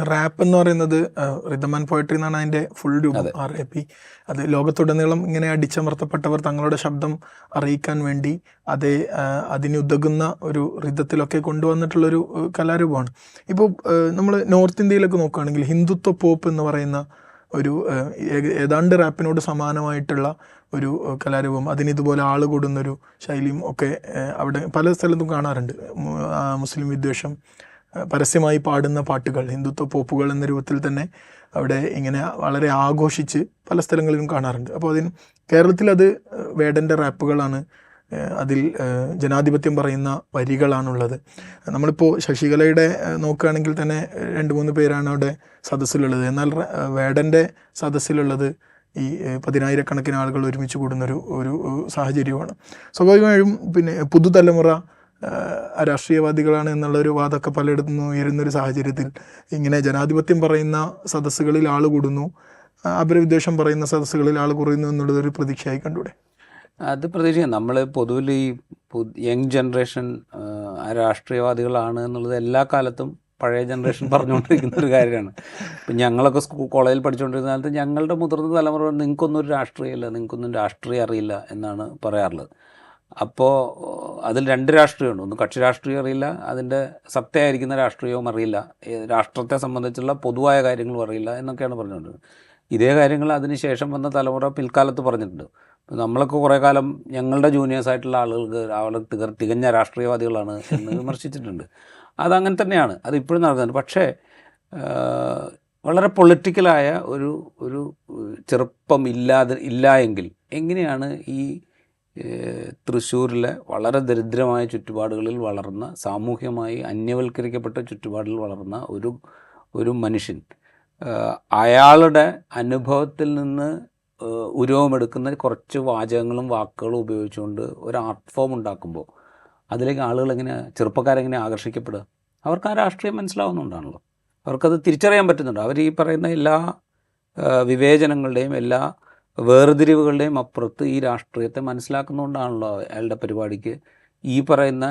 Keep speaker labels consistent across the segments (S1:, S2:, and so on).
S1: Rap എന്ന് പറയുന്നത് rhythm and poetry എന്നാണ് അതിൻ്റെ ഫുൾ രൂപം, RAP. അത് ലോകത്തുടനീളം ഇങ്ങനെ അടിച്ചമർത്തപ്പെട്ടവർ തങ്ങളുടെ ശബ്ദം അറിയിക്കാൻ വേണ്ടി അതിനുതകുന്ന ഒരു റിതത്തിലൊക്കെ കൊണ്ടുവന്നിട്ടുള്ളൊരു കലാരൂപമാണ്. ഇപ്പോൾ നമ്മൾ നോർത്ത് ഇന്ത്യയിലൊക്കെ നോക്കുകയാണെങ്കിൽ ഹിന്ദുത്വ പോപ്പ് എന്ന് പറയുന്ന ഒരു ഏതാണ്ട് റാപ്പിനോട് സമാനമായിട്ടുള്ള ഒരു കലാരൂപം, അതിനിതുപോലെ ആള് കൂടുന്നൊരു ശൈലിയും ഒക്കെ അവിടെ പല സ്ഥലത്തും കാണാറുണ്ട്. മുസ്ലിം വിദ്വേഷം പരസ്യമായി പാടുന്ന പാട്ടുകൾ, ഹിന്ദുത്വ പോപ്പുകൾ എന്ന രൂപത്തിൽ തന്നെ അവിടെ ഇങ്ങനെ വളരെ ആഘോഷിച്ച് പല സ്ഥലങ്ങളിലും കാണാറുണ്ട്. അപ്പോൾ കേരളത്തിൽ അത് വേടൻ്റെ റാപ്പുകളാണ്, അതിൽ ജനാധിപത്യം പറയുന്ന വരികളാണുള്ളത്. നമ്മളിപ്പോൾ ശശികലയുടെ നോക്കുകയാണെങ്കിൽ തന്നെ 2-3 പേരാണ് അവിടെ സദസ്സിലുള്ളത്. എന്നാൽ വേടൻ്റെ സദസ്സിലുള്ളത് ഈ 10,000-കണക്കിന് ആളുകൾ ഒരുമിച്ച് കൂടുന്നൊരു സാഹചര്യമാണ്. സ്വാഭാവികമായും പിന്നെ പുതുതലമുറ രാഷ്ട്രീയവാദികളാണ് എന്നുള്ളൊരു വാദമൊക്കെ പലയിടത്തും ഉയരുന്നൊരു സാഹചര്യത്തിൽ ഇങ്ങനെ ജനാധിപത്യം പറയുന്ന സദസ്സുകളിൽ ആൾ കൂടുന്നു, അപരവിദ്വേഷം പറയുന്ന സദസ്സുകളിൽ ആൾ കുറയുന്നു എന്നുള്ളതൊരു പ്രതീക്ഷയായി കണ്ടൂടെ?
S2: അത് പ്രതീക്ഷിക്കാം. നമ്മൾ പൊതുവിൽ ഈ യങ് ജനറേഷൻ രാഷ്ട്രീയവാദികളാണ് എന്നുള്ളത് എല്ലാ കാലത്തും പഴയ ജനറേഷൻ പറഞ്ഞുകൊണ്ടിരിക്കുന്ന ഒരു കാര്യമാണ്. ഇപ്പം ഞങ്ങളൊക്കെ കോളേജിൽ പഠിച്ചുകൊണ്ടിരുന്ന കാലത്ത് ഞങ്ങളുടെ മുതിർന്ന തലമുറ നിങ്ങൾക്കൊന്നും ഒരു രാഷ്ട്രീയമില്ല, നിങ്ങൾക്കൊന്നും രാഷ്ട്രീയം അറിയില്ല എന്നാണ് പറയാറുള്ളത്. അപ്പോൾ അതിൽ 2 രാഷ്ട്രീയമുണ്ട്. ഒന്ന് കക്ഷി രാഷ്ട്രീയം അറിയില്ല, അതിൻ്റെ സത്യമായിരിക്കുന്ന രാഷ്ട്രീയവും അറിയില്ല, രാഷ്ട്രത്തെ സംബന്ധിച്ചുള്ള പൊതുവായ കാര്യങ്ങളും അറിയില്ല എന്നൊക്കെയാണ് പറഞ്ഞുകൊണ്ടിരുന്നത്. ഇതേ കാര്യങ്ങൾ അതിന് ശേഷം വന്ന തലമുറ പിൽക്കാലത്ത് പറഞ്ഞിട്ടുണ്ട്. നമ്മളൊക്കെ കുറേ കാലം ഞങ്ങളുടെ ജൂനിയേഴ്സായിട്ടുള്ള ആളുകൾക്ക് അവൾ തികഞ്ഞ രാഷ്ട്രീയവാദികളാണ് എന്ന് വിമർശിച്ചിട്ടുണ്ട്. അതങ്ങനെ തന്നെയാണ്, അതിപ്പോഴും നടക്കുന്നുണ്ട്. പക്ഷേ വളരെ പൊളിറ്റിക്കലായ ഒരു ചെറുപ്പം ഇല്ല എങ്കിൽ എങ്ങനെയാണ് ഈ തൃശ്ശൂരിലെ വളരെ ദരിദ്രമായ ചുറ്റുപാടുകളിൽ വളർന്ന, സാമൂഹ്യമായി അന്യവൽക്കരിക്കപ്പെട്ട ചുറ്റുപാടിൽ വളർന്ന ഒരു മനുഷ്യൻ അയാളുടെ അനുഭവത്തിൽ നിന്ന് ഉരുവമെടുക്കുന്ന കുറച്ച് വാചകങ്ങളും വാക്കുകളും ഉപയോഗിച്ചുകൊണ്ട് ഒരു ആർട്ട് ഫോം ഉണ്ടാക്കുമ്പോൾ അതിലേക്ക് ആളുകൾ ചെറുപ്പക്കാരെങ്ങനെ ആകർഷിക്കപ്പെടുക? അവർക്ക് ആ രാഷ്ട്രീയം മനസ്സിലാവുന്നുണ്ടാണല്ലോ, അവർക്കത് തിരിച്ചറിയാൻ പറ്റുന്നുണ്ട്. അവർ ഈ പറയുന്ന എല്ലാ വിവേചനങ്ങളുടെയും എല്ലാ വേർതിരിവുകളുടെയും അപ്പുറത്ത് ഈ രാഷ്ട്രീയത്തെ മനസ്സിലാക്കുന്നതുകൊണ്ടാണല്ലോ അയാളുടെ പരിപാടിക്ക് ഈ പറയുന്ന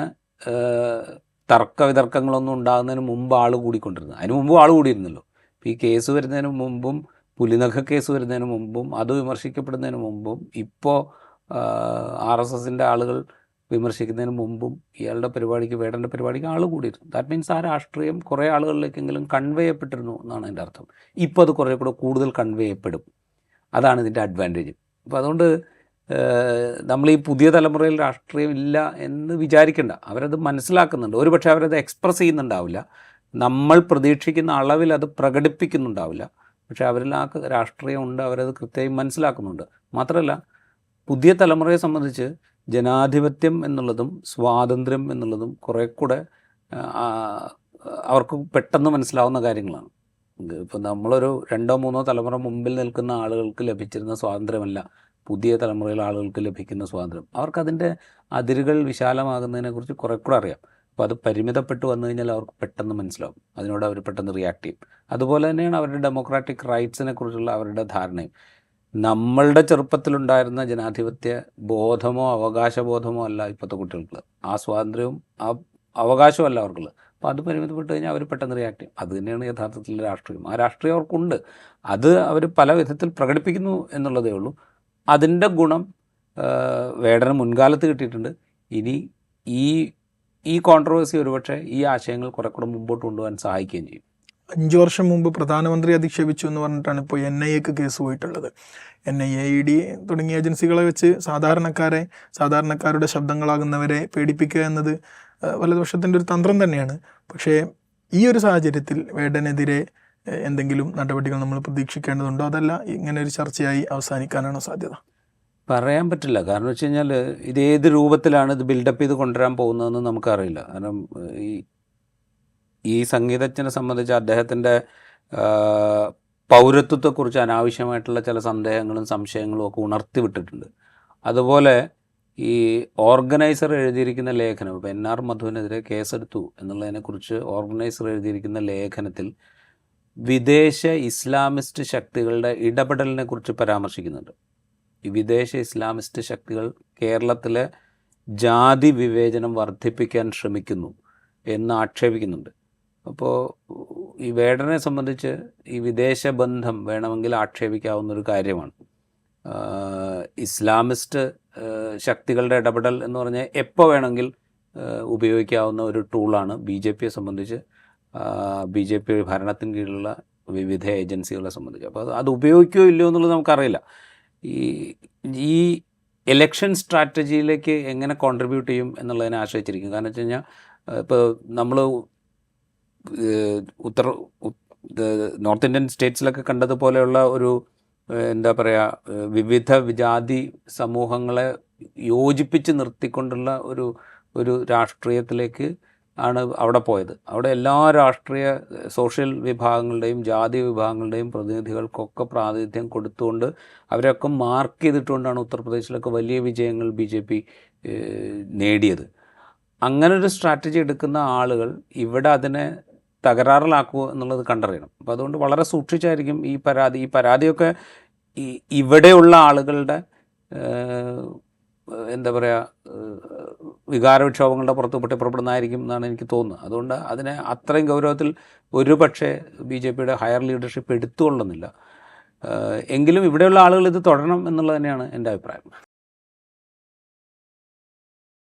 S2: തർക്കവിതർക്കങ്ങളൊന്നും ഉണ്ടാകുന്നതിന് മുമ്പ് ആൾ കൂടിക്കൊണ്ടിരുന്നത്. അതിന് മുമ്പും ആൾ കൂടിയിരുന്നല്ലോ. ഇപ്പോൾ ഈ കേസ് വരുന്നതിന് മുമ്പും, പുലിനഖ കേസ് വരുന്നതിന് മുമ്പും, അത് വിമർശിക്കപ്പെടുന്നതിന് മുമ്പും, ഇപ്പോൾ RSSൻ്റെ ആളുകൾ വിമർശിക്കുന്നതിന് മുമ്പും ഇയാളുടെ പരിപാടിക്ക്, വേടൻ്റെ പരിപാടിക്ക് ആൾ കൂടിയിരുന്നു. ദാറ്റ് മീൻസ് ആ രാഷ്ട്രീയം കുറേ ആളുകളിലേക്കെങ്കിലും കൺവേ ചെയ്യപ്പെട്ടിരുന്നു എന്നാണ് എൻ്റെ അർത്ഥം. ഇപ്പോൾ അത് കുറേ കൂടെ കൂടുതൽ കൺവേ ചെയ്യപ്പെടും. അതാണ് ഇതിൻ്റെ അഡ്വാൻറ്റേജ്. അപ്പോൾ അതുകൊണ്ട് നമ്മൾ ഈ പുതിയ തലമുറയിൽ രാഷ്ട്രീയം ഇല്ല എന്ന് വിചാരിക്കേണ്ട. അവരത് മനസ്സിലാക്കുന്നുണ്ട്. ഒരുപക്ഷെ അവരത് എക്സ്പ്രസ് ചെയ്യുന്നുണ്ടാവില്ല, നമ്മൾ പ്രതീക്ഷിക്കുന്ന അളവിൽ അത് പ്രകടിപ്പിക്കുന്നുണ്ടാവില്ല. പക്ഷേ അവരിൽ ആ രാഷ്ട്രീയം ഉണ്ട്, അവരത് കൃത്യമായി മനസ്സിലാക്കുന്നുണ്ട്. മാത്രമല്ല, പുതിയ തലമുറയെ സംബന്ധിച്ച് ജനാധിപത്യം എന്നുള്ളതും സ്വാതന്ത്ര്യം എന്നുള്ളതും കുറേ കൂടെ അവർക്ക് പെട്ടെന്ന് മനസ്സിലാവുന്ന കാര്യങ്ങളാണ്. ഇപ്പോൾ നമ്മളൊരു 2-3 തലമുറ മുമ്പിൽ നിൽക്കുന്ന ആളുകൾക്ക് ലഭിച്ചിരുന്ന സ്വാതന്ത്ര്യമല്ല പുതിയ തലമുറയിലെ ആളുകൾക്ക് ലഭിക്കുന്ന സ്വാതന്ത്ര്യം. അവർക്കതിൻ്റെ അതിരുകൾ വിശാലമാകുന്നതിനെക്കുറിച്ച് കുറേ കൂടെ അറിയാം. അപ്പോൾ അത് പരിമിതപ്പെട്ട് വന്നു കഴിഞ്ഞാൽ അവർക്ക് പെട്ടെന്ന് മനസ്സിലാവും, അതിനോട് അവർ പെട്ടെന്ന് റിയാക്ട് ചെയ്യും. അതുപോലെ തന്നെയാണ് അവരുടെ ഡെമോക്രാറ്റിക് റൈറ്റ്സിനെ കുറിച്ചുള്ള അവരുടെ ധാരണയും. നമ്മളുടെ ചെറുപ്പത്തിലുണ്ടായിരുന്ന ജനാധിപത്യ ബോധമോ അവകാശബോധമോ അല്ല ഇപ്പോഴത്തെ കുട്ടികൾക്ക്. ആ സ്വാതന്ത്ര്യവും ആ അവകാശവും അല്ല അവർക്കുള്ളത്. അപ്പോൾ അത് പരിമിതപ്പെട്ട് കഴിഞ്ഞാൽ അവർ പെട്ടെന്ന് റിയാക്ട് ചെയ്യും. അത് തന്നെയാണ് യഥാർത്ഥത്തിൽ രാഷ്ട്രീയം. ആ രാഷ്ട്രീയം അവർക്കുണ്ട്, അത് അവർ പല വിധത്തിൽ പ്രകടിപ്പിക്കുന്നു എന്നുള്ളതേ ഉള്ളൂ. അതിൻ്റെ ഗുണം വേടന് മുൻകാലത്ത് കിട്ടിയിട്ടുണ്ട്. ഇനി ഈ കോൺട്രവേഴ്സി ഒരുപക്ഷെ ഈ ആശയങ്ങൾ കുറെ കൂടെ മുമ്പോട്ട് കൊണ്ടുപോകാൻ സഹായിക്കുകയും ചെയ്യും.
S1: 5 വർഷം മുമ്പ് പ്രധാനമന്ത്രി അധിക്ഷേപിച്ചു എന്ന് പറഞ്ഞിട്ടാണ് ഇപ്പോൾ NIAക്ക് കേസ് പോയിട്ടുള്ളത്. NIA, ED തുടങ്ങിയ ഏജൻസികളെ വെച്ച് സാധാരണക്കാരുടെ ശബ്ദങ്ങളാകുന്നവരെ പേടിപ്പിക്കുക എന്നത് വലതുപക്ഷത്തിൻ്റെ ഒരു തന്ത്രം തന്നെയാണ്. പക്ഷേ ഈ ഒരു സാഹചര്യത്തിൽ വേടനെതിരെ എന്തെങ്കിലും നടപടികൾ നമ്മൾ പ്രതീക്ഷിക്കേണ്ടതുണ്ടോ, അതല്ല ഇങ്ങനെ ഒരു ചർച്ചയായി അവസാനിക്കാനാണോ സാധ്യത?
S2: പറയാൻ പറ്റില്ല. കാരണം വെച്ച് കഴിഞ്ഞാൽ ഇതേത് രൂപത്തിലാണ് ഇത് ബിൽഡപ്പ് ചെയ്ത് കൊണ്ടുവരാൻ പോകുന്നതെന്ന് നമുക്കറിയില്ല. കാരണം ഈ സംഗീതജ്ഞനെ സംബന്ധിച്ച് അദ്ദേഹത്തിൻ്റെ പൗരത്വത്തെക്കുറിച്ച് അനാവശ്യമായിട്ടുള്ള ചില സന്ദേഹങ്ങളും സംശയങ്ങളും ഒക്കെ ഉണർത്തി വിട്ടിട്ടുണ്ട്. അതുപോലെ ഈ ഓർഗനൈസർ എഴുതിയിരിക്കുന്ന ലേഖനം, ഇപ്പോൾ NR മധുവിനെതിരെ കേസെടുത്തു എന്നുള്ളതിനെക്കുറിച്ച് ഓർഗനൈസർ എഴുതിയിരിക്കുന്ന ലേഖനത്തിൽ വിദേശ ഇസ്ലാമിസ്റ്റ് ശക്തികളുടെ ഇടപെടലിനെ കുറിച്ച് പരാമർശിക്കുന്നുണ്ട്. ഈ വിദേശ ഇസ്ലാമിസ്റ്റ് ശക്തികൾ കേരളത്തിലെ ജാതി വിവേചനം വർദ്ധിപ്പിക്കാൻ ശ്രമിക്കുന്നു എന്ന് ആക്ഷേപിക്കുന്നുണ്ട്. അപ്പോൾ ഈ വേടനെ സംബന്ധിച്ച് ഈ വിദേശ ബന്ധം വേണമെങ്കിൽ ആക്ഷേപിക്കാവുന്നൊരു കാര്യമാണ്. ഇസ്ലാമിസ്റ്റ് ശക്തികളുടെ ഇടപെടൽ എന്ന് പറഞ്ഞാൽ എപ്പോൾ വേണമെങ്കിൽ ഉപയോഗിക്കാവുന്ന ഒരു ടൂളാണ് BJPയെ സംബന്ധിച്ച്, BJP ഭരണത്തിന് കീഴിലുള്ള വിവിധ ഏജൻസികളെ സംബന്ധിച്ച്. അപ്പോൾ അത് ഉപയോഗിക്കുകയോ ഇല്ലയോ എന്നുള്ളത് നമുക്കറിയില്ല. ഈ ഇലക്ഷൻ സ്ട്രാറ്റജിയിലേക്ക് എങ്ങനെ കോൺട്രിബ്യൂട്ട് ചെയ്യും എന്നുള്ളതിനെ ആശ്രയിച്ചിരിക്കും. കാരണം വെച്ച് കഴിഞ്ഞാൽ ഇപ്പോൾ നമ്മൾ നോർത്ത് ഇന്ത്യൻ സ്റ്റേറ്റ്സിലൊക്കെ കണ്ടതുപോലെയുള്ള ഒരു എന്താ പറയുക, വിവിധ ജാതി സമൂഹങ്ങളെ യോജിപ്പിച്ച് നിർത്തിക്കൊണ്ടുള്ള ഒരു രാഷ്ട്രീയത്തിലേക്ക് ആണ് അവിടെ പോയത്. അവിടെ എല്ലാ രാഷ്ട്രീയ സോഷ്യൽ വിഭാഗങ്ങളുടെയും ജാതി വിഭാഗങ്ങളുടെയും പ്രതിനിധികൾക്കൊക്കെ പ്രാതിനിധ്യം കൊടുത്തുകൊണ്ട് അവരൊക്കെ മാർക്ക് ചെയ്തിട്ടുകൊണ്ടാണ് ഉത്തർപ്രദേശിലൊക്കെ വലിയ വിജയങ്ങൾ BJP നേടിയത്. അങ്ങനൊരു സ്ട്രാറ്റജി എടുക്കുന്ന ആളുകൾ ഇവിടെ അതിനെ തകരാറിലാക്കുമോ എന്നുള്ളത് കണ്ടറിയണം. അപ്പോൾ അതുകൊണ്ട് വളരെ സൂക്ഷിച്ചായിരിക്കും ഈ പരാതിയൊക്കെ ഇവിടെയുള്ള ആളുകളുടെ എന്താ പറയുക, വികാരവിക്ഷോഭങ്ങളുടെ പുറത്ത് പൊട്ടിപ്പുറപ്പെടുന്നതായിരിക്കും എന്നാണ് എനിക്ക് തോന്നുന്നത്. അതുകൊണ്ട് അതിനെ അത്രയും ഗൗരവത്തിൽ ഒരു പക്ഷേ BJPയുടെ ഹയർ ലീഡർഷിപ്പ് എടുത്തുകൊള്ളുന്നില്ല. എങ്കിലും ഇവിടെയുള്ള ആളുകൾ ഇത് തുടരണം എന്നുള്ളത് തന്നെയാണ് എൻ്റെ അഭിപ്രായം.